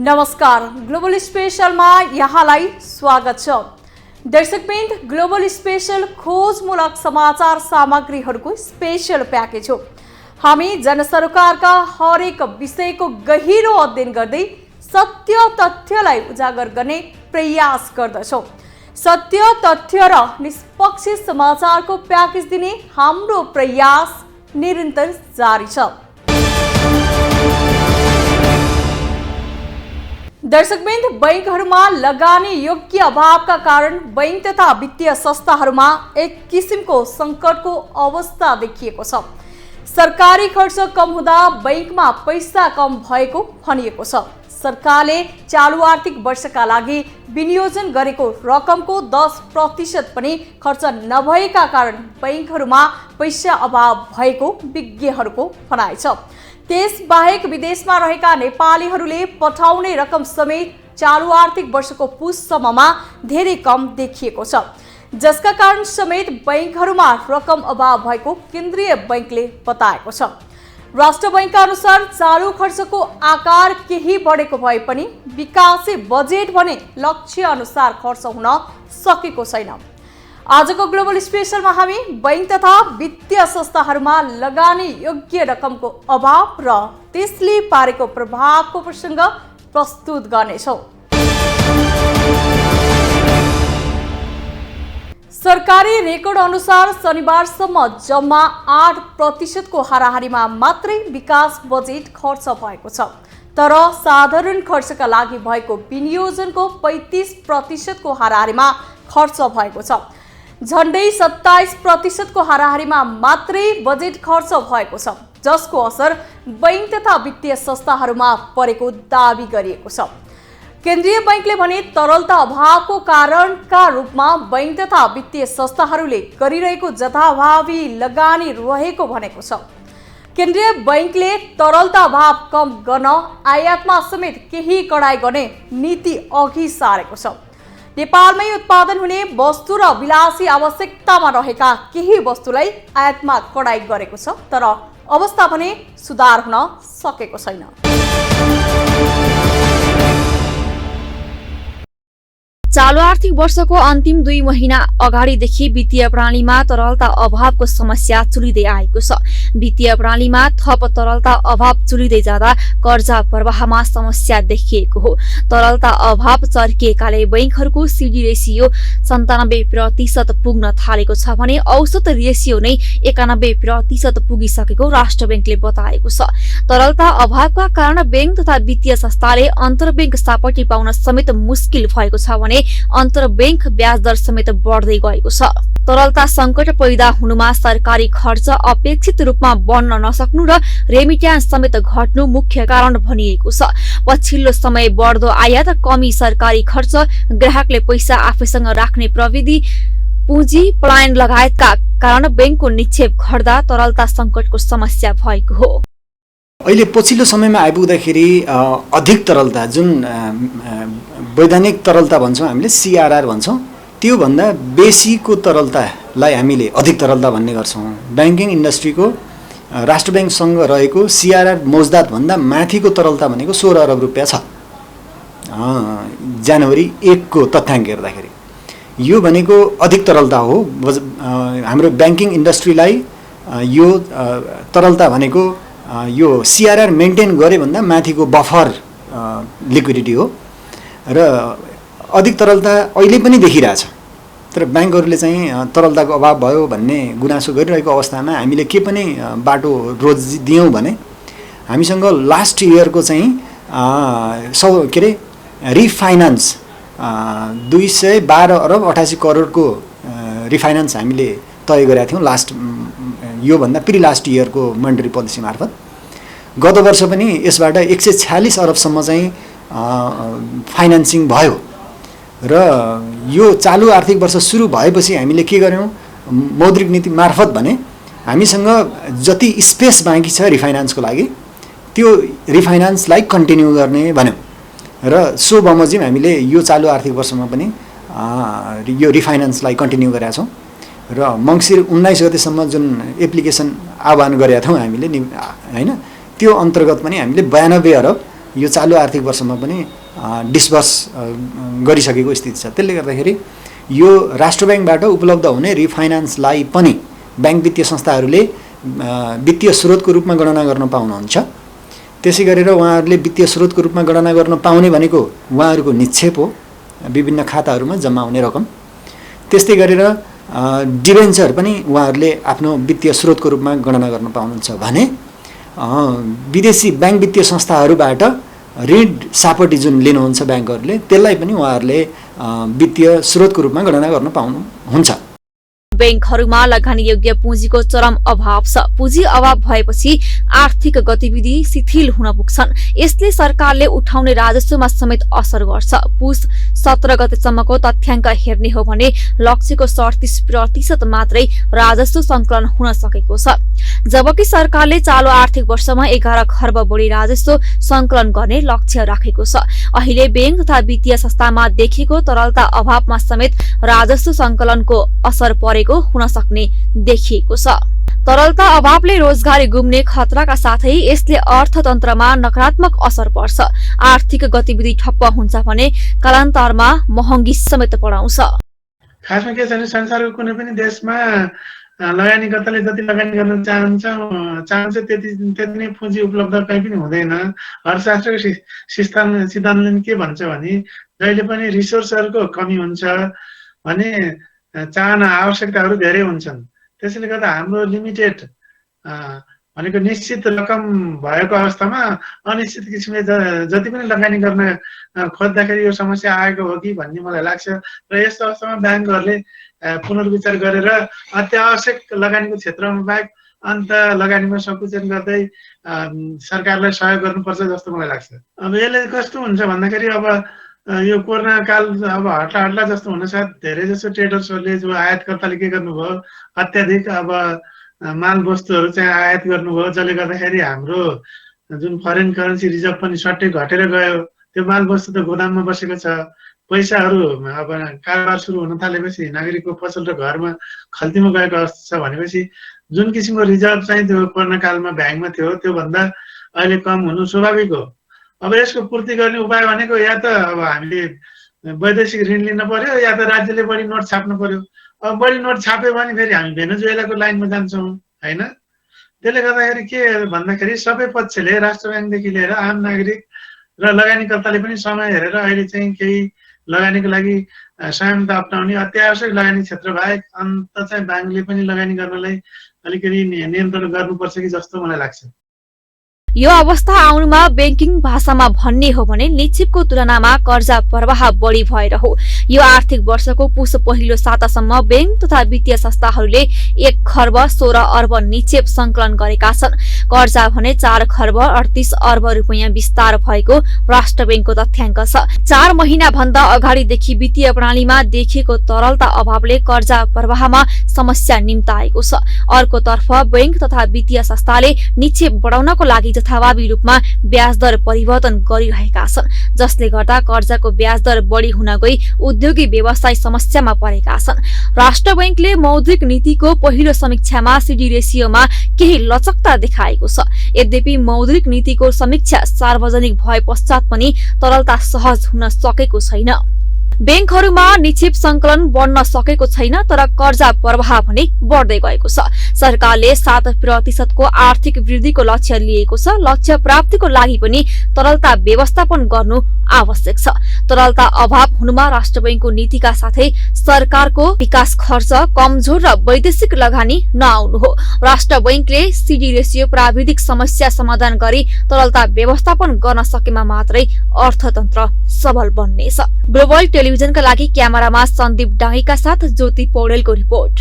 नमस्कार, ग्लोबल स्पेशलमा यहाँलाई स्वागत छ। दर्शकवृन्द, ग्लोबल स्पेशल खोजमूलक समाचार सामग्रीहरूको स्पेशल प्याकेज हो। हामी जनसरोकारका हरेक विषयको गहिरो अध्ययन गर्दै सत्य तथ्यलाई उजागर गर्ने प्रयास गर्दछौँ। सत्य तथ्य र निष्पक्ष समाचारको प्याकेज दिने हाम्रो प्रयास निरन्तर जारी छ। दर्शकवृन्द, बैंकहरूमा लगानी योग्य अभावका कारण बैंक तथा वित्तीय संस्थाहरूमा एक किसिमको सङ्कटको अवस्था देखिएको छ। सरकारी खर्च कम हुँदा बैंकमा पैसा कम भएको भनिएको छ। सरकारले चालु आर्थिक वर्षका लागि विनियोजन गरेको रकमको 10% पनि खर्च नभएका कारण बैंकहरूमा पैसा अभाव भएको विज्ञहरूको भनाइ छ। त्यसबाहेक विदेशमा रहेका नेपालीहरूले पठाउने रकम समेत चालु आर्थिक वर्षको पुससम्ममा धेरै कम देखिएको छ, जसका कारण समेत बैंकहरूमा रकम अभाव भएको केन्द्रीय बैंकले बताएको छ। राष्ट्र बैंकका अनुसार चालु खर्चको आकार केही बढेको भए पनि विकासे बजेट भने लक्ष्य अनुसार खर्च हुन सकेको छैन। आजको ग्लोबल स्पेशलमा हामी बैंक तथा वित्तीय संस्थाहरूमा लगानी योग्य रकमको अभाव र त्यसले पारेको प्रभावको प्रसङ्ग प्रस्तुत गर्नेछौँ। सरकारी रेकर्ड अनुसार शनिबारसम्म जम्मा 8% को हाराहारीमा मात्रै विकास बजेट खर्च भएको छ। तर साधारण खर्चका लागि भएको विनियोजनको 35% को हाराहारीमा खर्च भएको छ। झन्डै 27% को हाराहारीमा मात्रै बजेट खर्च भएको छ, जसको असर बैंक तथा वित्तीय संस्थाहरूमा परेको दाबी गरिएको छ। केन्द्रीय बैंकले भने तरलता अभावको कारणका रूपमा बैंक तथा वित्तीय संस्थाहरूले गरिरहेको जथाभावी लगानी रहेको भनेको छ। केन्द्रीय बैंकले तरलता अभाव कम गर्न आयातमा समेत केही कडाई गर्ने नीति अघि सारेको छ। नेपालमै उत्पादन हुने वस्तु र विलासी आवश्यकतामा रहेका केही वस्तुलाई आयातमा कडाई गरेको छ, तर अवस्था भने सुधार हुन सकेको छैन। चालु आर्थिक वर्षको अन्तिम 2 महिना अगाडिदेखि वित्तीय प्रणालीमा तरलता अभावको समस्या चुलिँदै आएको छ। वित्तीय प्रणालीमा थप तरलता अभाव चुलिँदै जाँदा कर्जा प्रवाहमा समस्या देखिएको हो। तरलता अभाव चर्किएकाले बैंकहरूको सिडी रेसियो 97% पुग्न थालेको छ भने औसत रेसियो नै 91% पुगिसकेको राष्ट्र बैंकले बताएको छ। तरलता अभावका कारण बैंक तथा वित्तीय संस्थाले अन्तर्बैंक सापटी पाउन समेत मुस्किल भएको छ भने अन्तर्बैंक ब्याज दर समेत बढ्दै गएको छ। तरलता संकट पैदा हुनुमा सरकारी खर्च अपेक्षित रूपमा बढ्न नसक्नु र रेमिट्यान्स समेत घट्नु मुख्य कारण भनिएको छ। पछिल्लो समय बढ्दो आयात, कमी सरकारी खर्च, ग्राहकले पैसा आफैसँग राख्ने प्रविधि, पुँजी पलायन लगायतका कारण बैंकको निक्षेप घट्दा तरलता संकटको समस्या भएको हो। अहिले पछिल्लो समयमा आइपुग्दाखेरि अधिक तरलता, जुन वैधानिक तरलता भन्छौँ हामीले, सीआरआर भन्छौँ, त्यो भन्दा बेसीको तरलतालाई हामीले अधिक तरलता भन्ने गर्छौँ। ब्याङ्किङ इन्डस्ट्रीको राष्ट्र ब्याङ्कसँग रहेको सीआरआर मौजदात भन्दा माथिको तरलता भनेको 16 अरब रुपियाँ छ जनवरी 1 को तथ्याङ्क हेर्दाखेरि। यो भनेको अधिक तरलता हो। हाम्रो ब्याङ्किङ इन्डस्ट्रीलाई यो तरलता भनेको यो सीआरआर मेन्टेन गरे भन्दा माथिको बफर लिक्विडिटी हो र अधिक तरलता अहिले पनि देखिरहेछ। तर ब्याङ्कहरूले चाहिँ तरलताको अभाव भयो भन्ने गुनासो गरिरहेको अवस्थामा हामीले के पनि बाटो रोजिदियौँ भने हामीसँग लास्ट इयरको चाहिँ रिफाइनान्स 212 अरब 88 करोडको रिफाइनान्स हामीले तय गरेका थियौँ लास्ट, योभन्दा प्रि लास्ट इयरको मोनेटरी पोलिसी मार्फत। गत वर्ष पनि यसबाट 146 अरबसम्म चाहिँ फाइनेन्सिङ भयो र यो चालु आर्थिक वर्ष सुरु भएपछि हामीले के गर्यौँ, मौद्रिक नीति मार्फत भने हामीसँग जति स्पेस बाँकी छ रिफाइनान्सको लागि त्यो रिफाइनान्सलाई कन्टिन्यू गर्ने भन्यौँ र सो बमोजिम हामीले यो चालु आर्थिक वर्षमा पनि यो रिफाइनान्सलाई कन्टिन्यू गरेका छौँ र मङ्सिर 19 गतेसम्म जुन एप्लिकेसन आह्वान गरेका थियौँ हामीले, होइन, त्यो अन्तर्गत पनि हामीले 92 अरब यो चालु आर्थिक वर्षमा पनि डिस्बर्स गरिसकेको स्थिति छ। त्यसले गर्दाखेरि यो राष्ट्र ब्याङ्कबाट उपलब्ध हुने रिफाइनान्सलाई पनि ब्याङ्क वित्तीय संस्थाहरूले वित्तीय स्रोतको रूपमा गणना गर्न पाउनुहुन्छ। त्यसै गरेर उहाँहरूले वित्तीय स्रोतको रूपमा गणना गर्न पाउने भनेको उहाँहरूको निक्षेप हो, विभिन्न खाताहरूमा जम्मा हुने रकम। त्यस्तै गरेर डिबेन्चर पनि उहाँहरूले आफ्नो वित्तीय स्रोतको रूपमा गणना गर्न पाउनुहुन्छ भने विदेशी ब्याङ्क वित्तीय संस्थाहरूबाट ऋण सापटी जुन लिनुहुन्छ ब्याङ्कहरूले त्यसलाई पनि उहाँहरूले वित्तीय स्रोतको रूपमा गणना गर्न पाउनुहुन्छ। बैंकहरूमा लगानीयोग्य पुँजीको चरम अभाव छ। पुँजी अभाव भएपछि आर्थिक गतिविधि शिथिल हुन पुग्छन्। यसले सरकारले उठाउने राजस्वमा समेत असर गर्छ। पुस 17 गतेसम्मको तथ्याङ्क हेर्ने हो भने लक्ष्यको 37% मात्रै राजस्व संकलन हुन सकेको छ, जबकि सरकारले चालु आर्थिक वर्षमा 11 खर्ब बढी राजस्व संकलन गर्ने लक्ष्य राखेको छ। अहिले बैंक तथा वित्तीय संस्थामा देखिएको तरलता अभावमा समेत राजस्व संकलनको असर परेको हुन सक्ने देखिएको छ। तरलता अभावले रोजगारी गुम्ने खतराका साथै यसले अर्थतन्त्रमा नकारात्मक असर पर्छ। आर्थिक गतिविधि ठप्प हुन्छ भने कालान्तरमा महँगी समेत बढाउँछ। खासमा के छ भने संसारको कुनै पनि देशमा लगानीकर्ताले जति लगानी गर्न चाहन्छ त्यति नै पुँजी उपलब्ध कहीँ पनि हुँदैन। अर्थशास्त्रको सिद्धान्तले के भन्छ भने जहिले पनि रिसोर्सहरूको कमी हुन्छ भने चाहना आवश्यकताहरू धेरै हुन्छन्। त्यसैले गर्दा हाम्रो लिमिटेड भनेको निश्चित रकम भएको अवस्थामा अनिश्चित किसिमले जति पनि लगानी गर्न खोज्दाखेरि यो समस्या आएको हो कि भन्ने मलाई लाग्छ। र यस्तो अवस्थामा ब्याङ्कहरूले पुनर्विचार गरेर अत्यावश्यक लगानीको क्षेत्रमा बाहेक अन्त लगानीमा सकुचन गर्दै सरकारलाई सहयोग गर्नुपर्छ जस्तो मलाई लाग्छ। अब यसले कस्तो हुन्छ भन्दाखेरि अब यो कोरोना काल अब हट्ला जस्तो हुन साथ धेरै जसो ट्रेडर्सहरूले जो आयातकर्ताले के गर्नुभयो अत्याधिक अब माल वस्तुहरू चाहिँ आयात गर्नुभयो, जसले गर्दाखेरि हाम्रो जुन फरेन करेन्सी रिजर्भ पनि सट्टै घटेर गयो। त्यो माल वस्तु त गोदाममा बसेको छ। पैसाहरू अब कारोबार सुरु हुन थालेपछि नागरिकको पसल र घरमा खल्तीमा गएको अवस्था छ भनेपछि जुन किसिमको रिजर्भ चाहिँ त्यो कोरोना कालमा ब्याङ्कमा थियो त्योभन्दा अहिले कम हुनु स्वाभाविक हो। अब यसको पूर्ति गर्ने उपाय भनेको या त अब हामीले वैदेशिक ऋण लिन पर्यो या त राज्यले बढी नोट छाप्नु पर्यो। अब बढी नोट छाप्यो भने फेरि हामी भेनेजुएलाको लाइनमा जान्छौँ होइन। त्यसले गर्दाखेरि के भन्दाखेरि सबै पक्षले राष्ट्र ब्याङ्कदेखि लिएर आम नागरिक र लगानीकर्ताले पनि समय हेरेर अहिले चाहिँ केही लगानीको लागि संयमता अप्नाउने, अत्यावश्यक लगानी क्षेत्र बाहेक अन्त चाहिँ ब्याङ्कले पनि लगानी गर्नलाई अलिकति नियन्त्रण गर्नुपर्छ कि जस्तो मलाई लाग्छ। यो अवस्था आउनुमा बैंकिङ भाषामा भन्ने हो भने निक्षेपको तुलनामा कर्जा प्रवाह बढी भएर हो। यो आर्थिक वर्षको पुस पहिलो सातासम्म बैंक तथा वित्तीय संस्थाहरूले 1 खर्ब 16 अर्ब निक्षेप संकलन गरेका छन्। कर्जा भने 4 खर्ब 38 अर्ब रुपैयाँ विस्तार भएको राष्ट्र बैंकको तथ्याङ्क छ। 4 महिना भन्दा अगाडिदेखि वित्तीय प्रणालीमा देखिएको तरलता अभावले कर्जा प्रवाहमा समस्या निम्ताएको छ। अर्कोतर्फ बैंक तथा वित्तीय संस्थाले निक्षेप बढाउनको लागि यथाभावी रूपमा ब्याज दर परिवर्तन गरिरहेका छन्, जसले गर्दा कर्जाको ब्याज दर बढी हुन गई उद्योगी व्यवसाय समस्यामा परेका छन्। राष्ट्र बैंकले मौद्रिक नीतिको पहिलो समीक्षामा सीडी रेसियोमा केही लचकता देखाएको छ। यद्यपि मौद्रिक नीतिको समीक्षा सार्वजनिक भए पश्चात पनि तरलता सहज हुन सकेको छैन। बैंकहरूमा निक्षेप संकलन बढ्न सकेको छैन, तर कर्जा प्रवाह भने बढ्दै गएको छ। सरकारले 7% को आर्थिक वृद्धिको लक्ष्य लिएको छ। लक्ष्य प्राप्तिको लागि पनि तरलता व्यवस्थापन गर्नु आवश्यक छ। तरलता अभाव हुनुमा राष्ट्र बैंकको नीतिका साथै सरकारको विकास खर्च कमजोर र वैदेशिक लगानी नआउनु हो। राष्ट्र बैंकले सीडी रेसियो प्राविधिक समस्या समाधान गरी तरलता व्यवस्थापन गर्न सकेमा मात्रै अर्थतन्त्र सबल बन्नेछ। ग्लोबल टेलिभिजनका लागि क्यामेरामा सन्दीप डाँगीका साथ ज्योति पौडेलको रिपोर्ट।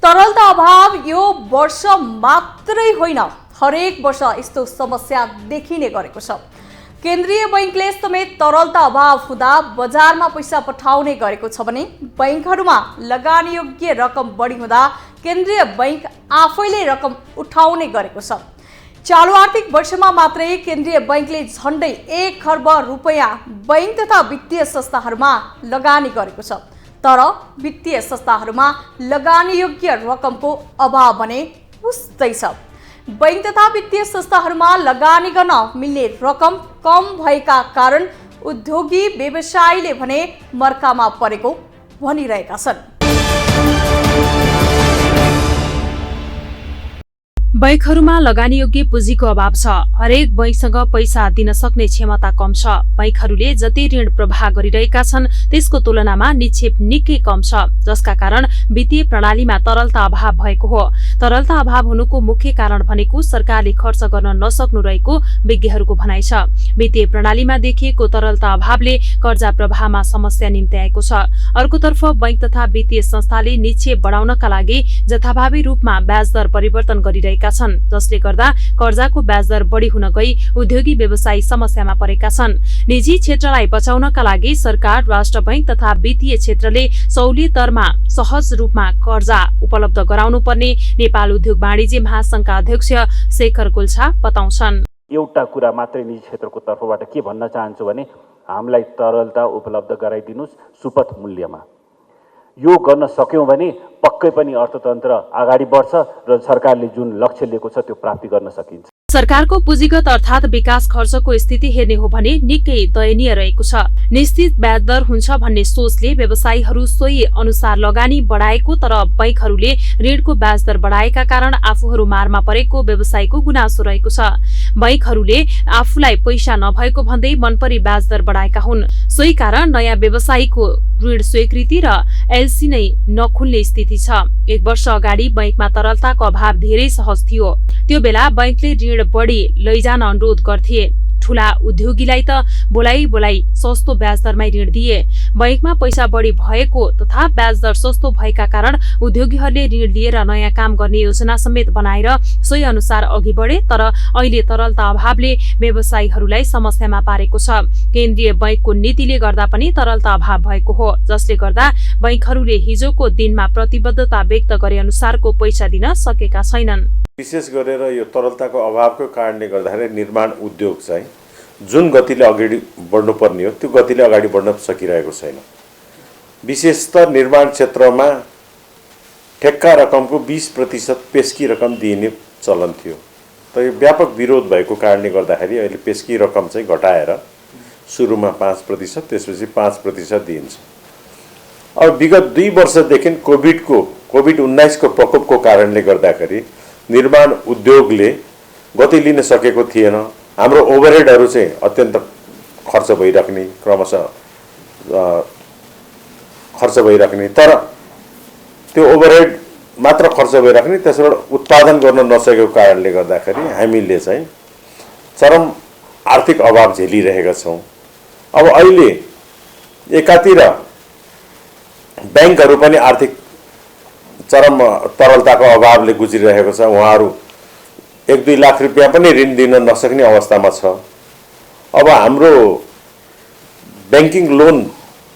तरलता अभाव यो वर्ष मात्रै होइन, हरेक वर्ष यस्तो समस्या देखिने गरेको छ। केन्द्रीय बैंकले समेत तरलता अभाव हुँदा बजारमा पैसा पठाउने गरेको छ भने बैंकहरूमा लगानीयोग्य रकम बढी हुँदा केन्द्रीय बैंक आफैले रकम उठाउने गरेको छ। चालु आर्थिक वर्षमा मात्रै केन्द्रीय बैंकले झण्डै 1 खर्ब रुपैयाँ बैंक तथा वित्तीय संस्थाहरूमा लगानी गरेको छ। तर वित्तीय संस्थाहरूमा लगानीयोग्य रकमको अभाव भने उस्तै छ। बैंक तथा वित्तीय संस्थाहरूमा लगानी गर्न मिल्ने रकम कम भएका कारण उद्योगी व्यवसायीले भने मर्कामा परेको भनिरहेका छन्। बैंकहरूमा लगानीयोग्य पुँजीको अभाव छ। हरेक बैंकसँग पैसा दिन सक्ने क्षमता कम छ। बैंकहरूले जति ऋण प्रवाह गरिरहेका छन् त्यसको तुलनामा निक्षेप निकै कम छ, जसका कारण वित्तीय प्रणालीमा तरलता अभाव भएको हो। तरलता अभाव हुनुको मुख्य कारण भनेको सरकारले खर्च गर्न नसक्नु रहेको विज्ञहरूको भनाइ छ। वित्तीय प्रणालीमा देखिएको तरलता अभावले कर्जा प्रवाहमा समस्या निम्त्याएको छ। अर्कोतर्फ बैंक तथा वित्तीय संस्थाले निक्षेप बढाउनका लागि जथाभावी रूपमा ब्याज दर परिवर्तन गरिरहेका छन्, जसले गर्दा कर्जाको ब्याज दर बढी हुन गई उद्योगी व्यवसायी समस्यामा परेका छन्। निजी क्षेत्रलाई बचाउनका लागि सरकार, राष्ट्र बैंक तथा वित्तीय क्षेत्रले सहुलियत दरमा सहज रूपमा कर्जा उपलब्ध गराउनु पर्ने नेपाल उद्योग वाणिज्य महासंघका अध्यक्ष शेखर गुल्छा बताउँछन्। एउटा कुरा मात्रै निजी क्षेत्रको तर्फबाट के भन्न चाहन्छु भने हामीलाई तरलता उपलब्ध गराइदिनुस् सुपथ मूल्यमा। यो गर्न सक्यौं भने पक्कै पनि अर्थतन्त्र अगाडि बढ्छ र सरकारले जुन लक्ष्य लिएको छ त्यो प्राप्ति गर्न सकिन्छ। सरकारको पुँजीगत अर्थात् विकास खर्चको स्थिति हेर्ने हो भने निकै दयनीय रहेको छ। निश्चित ब्याज दर हुन्छ भन्ने सोचले व्यवसायीहरू सोही अनुसार लगानी बढाएको, तर बैंकहरूले ऋणको ब्याज दर बढाएका कारण आफूहरू मारमा परेको व्यवसायीको गुनासो रहेको छ। बैंकहरूले आफूलाई पैसा नभएको भन्दै मनपरी ब्याज दर बढाएका हुन्। सोही कारण नयाँ व्यवसायीको ऋण स्वीकृति र एलसी नै नखुल्ने स्थिति छ। 1 वर्ष अगाडि बैंकमा तरलताको अभाव धेरै सहज थियो। त्यो बेला बैंकले ऋण बढी लैजान अनुरोध गर्थे। ठूला उद्योगीलाई त बोलाई सस्तो ब्याज दरमै ऋण दिए। बैंकमा पैसा बढी भएको तथा ब्याज दर सस्तो भएका कारण उद्योगीहरूले ऋण लिएर नयाँ काम गर्ने योजना समेत बनाएर सोही अनुसार अघि बढे। तर अहिले तरलता अभावले व्यवसायीहरूलाई समस्यामा पारेको छ। केन्द्रीय बैंकको नीतिले गर्दा पनि तरलता अभाव भएको हो, जसले गर्दा बैंकहरूले हिजोको दिनमा प्रतिबद्धता व्यक्त गरे अनुसारको पैसा दिन सकेका छैनन्। विशेष गरेर यो तरलताको अभावको कारणले गर्दाखेरि निर्माण उद्योग चाहिँ जुन गतिले अगाडि बढ्नुपर्ने हो त्यो गतिले अगाडि बढ्न सकिरहेको छैन। विशेषतः निर्माण क्षेत्रमा ठेक्का रकमको 20% पेस्की रकम दिइने चलन थियो। तर यो व्यापक विरोध भएको कारणले गर्दाखेरि अहिले पेस्की रकम चाहिँ घटाएर सुरुमा 5% त्यसपछि 5% दिइन्छ। अब विगत 2 वर्षदेखि कोभिड-19 को प्रकोपको कारणले गर्दाखेरि निर्माण उद्योगले गति लिन सकेको थिएन। हाम्रो ओभरहेडहरू चाहिँ अत्यन्त खर्च भइराख्ने, क्रमशः खर्च भइराख्ने, तर त्यो ओभरहेड मात्र खर्च भइराख्ने, त्यसबाट उत्पादन गर्न नसकेको कारणले गर्दाखेरि हामीले चाहिँ चरम आर्थिक अभाव झेलिरहेका छौँ। अब अहिले एकातिर बैंकहरू पनि आर्थिक चरम तरलताको अभावले गुज्रिरहेको छ। उहाँहरू 1-2 लाख रुपियाँ पनि ऋण दिन नसक्ने अवस्थामा छ। अब हाम्रो बैंकिङ लोन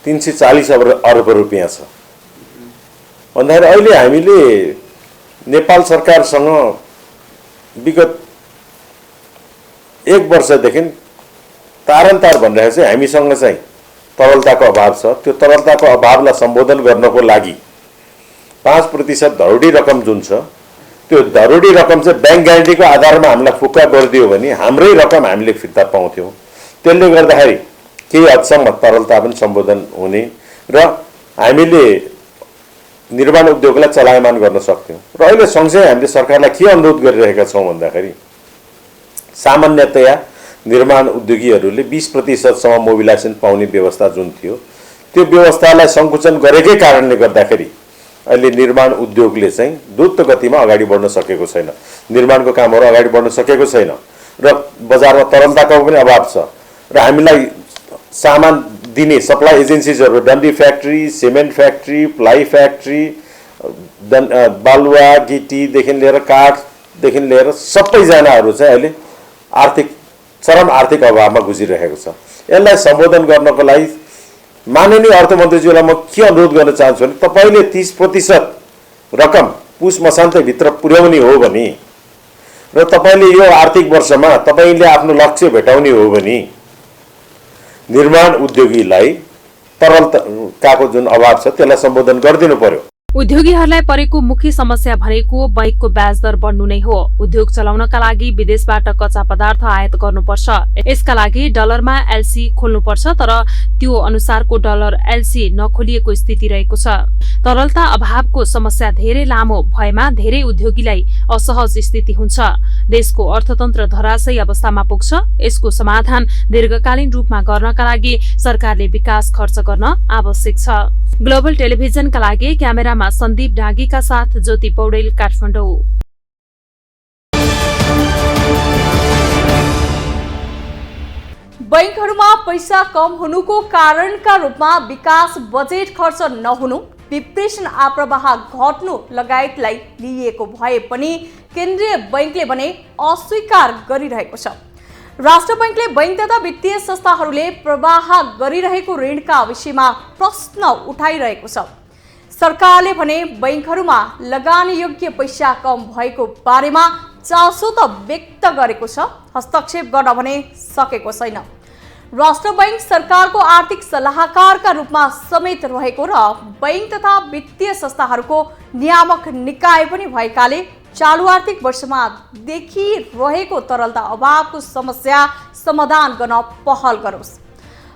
340 अर्ब रुपियाँ छ भन्दाखेरि अहिले हामीले नेपाल सरकारसँग विगत 1 वर्षदेखि तारन्तार भनिरहेको चाहिँ हामीसँग चाहिँ तरलताको अभाव छ। त्यो तरलताको अभावलाई सम्बोधन गर्नको लागि 5% धरोडी रकम जुन छ त्यो धरोडी रकम चाहिँ बैंक ग्यारेन्टीको आधारमा हामीलाई फुक्का गरिदियो भने हाम्रै रकम हामीले फिर्ता पाउँथ्यौँ। त्यसले गर्दाखेरि केही हदसम्म तरलता पनि सम्बोधन हुने र हामीले निर्माण उद्योगलाई चलायमान गर्न सक्थ्यौँ। र अहिले सँगसँगै हामीले सरकारलाई के अनुरोध गरिरहेका छौँ भन्दाखेरि सामान्यतया निर्माण उद्योगीहरूले 20% सम्म मोबिलाइजेसन पाउने व्यवस्था जुन थियो त्यो व्यवस्थालाई सङ्कुचन गरेकै कारणले गर्दाखेरि अहिले निर्माण उद्योगले चाहिँ द्रुत गतिमा अगाडि बढ्न सकेको छैन। निर्माणको कामहरू अगाडि बढ्न सकेको छैन र बजारमा तरलताको पनि अभाव छ। र हामीलाई सामान दिने सप्लाई एजेन्सिजहरू डन्डी factory, cement factory, ply factory, बालुवा गिटीदेखि लिएर काठदेखि लिएर सबैजनाहरू चाहिँ अहिले चरम आर्थिक अभावमा गुज्रिरहेको छ। यसलाई सम्बोधन गर्नको लागि माननीय अर्थमन्त्रीज्यूलाई म के अनुरोध गर्न चाहन्छु भने तपाईले 30% रकम पुस मसान्तभित्र पुर्याउने हो भने र तपाईले यो आर्थिक वर्षमा तपाईले आफ्नो लक्ष्य भेटाउने हो भने निर्माण उद्योगीलाई तरलताको जुन अभाव छ त्यसलाई सम्बोधन गरिदिनु पर्यो। उद्योगीहरूलाई परेको मुख्य समस्या भनेको बैंकको ब्याज दर बढ्नु नै हो। उद्योग चलाउनका लागि विदेशबाट कच्चा पदार्थ आयात गर्नुपर्छ। यसका लागि डलरमा एलसी खोल्नुपर्छ, तर त्यो अनुसारको डलर एलसी नखोलिएको स्थिति रहेको छ। तरलता अभावको समस्या धेरै लामो भएमा धेरै उद्योगीलाई असहज स्थिति हुन्छ। देशको अर्थतन्त्र धराशयी अवस्थामा पुग्छ। यसको समाधान दीर्घकालीन रूपमा गर्नका लागि सरकारले विकास खर्च गर्न आवश्यक छ। ग्लोबल टेलिभिजनका लागि क्यामेरामा सन्दीप डाँगीका साथ ज्योति पौडेल, काठमाडौँ। बैंकहरूमा पैसा कम हुनुको कारणका रूपमा विकास बजेट खर्च नहुनु, विप्रेषण आप्रवाह घट्नु लगायतलाई लिइएको भए पनि केन्द्रीय बैंकले भने अस्वीकार गरिरहेको छ। राष्ट्र बैंकले बैंक तथा वित्तीय संस्थाहरूले प्रवाह गरिरहेको ऋणका विषयमा प्रश्न उठाइरहेको छ। सरकारले भने बैंकहरूमा लगानी योग्य पैसा कम भएको बारेमा चासो त व्यक्त गरेको छ, हस्तक्षेप गर्न भने सकेको छैन। राष्ट्र बैंक सरकारको आर्थिक सल्लाहकारका रूपमा समेत रहेको र बैंक तथा वित्तीय संस्थाहरूको नियामक निकाय पनि भएकाले चालू आर्थिक वर्षमा देखिरहेको तरलता अभावको समस्या समाधान गर्न पहल गरोस्।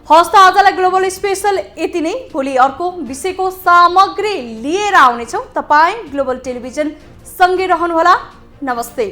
हस्त आजलाई ग्लोबल स्पेशल यति नै। भोलि अर्को विषयको सामग्री लिएर आउनेछौँ। तपाईँ ग्लोबल टेलिभिजन सँगै रहनुहोला। नमस्ते।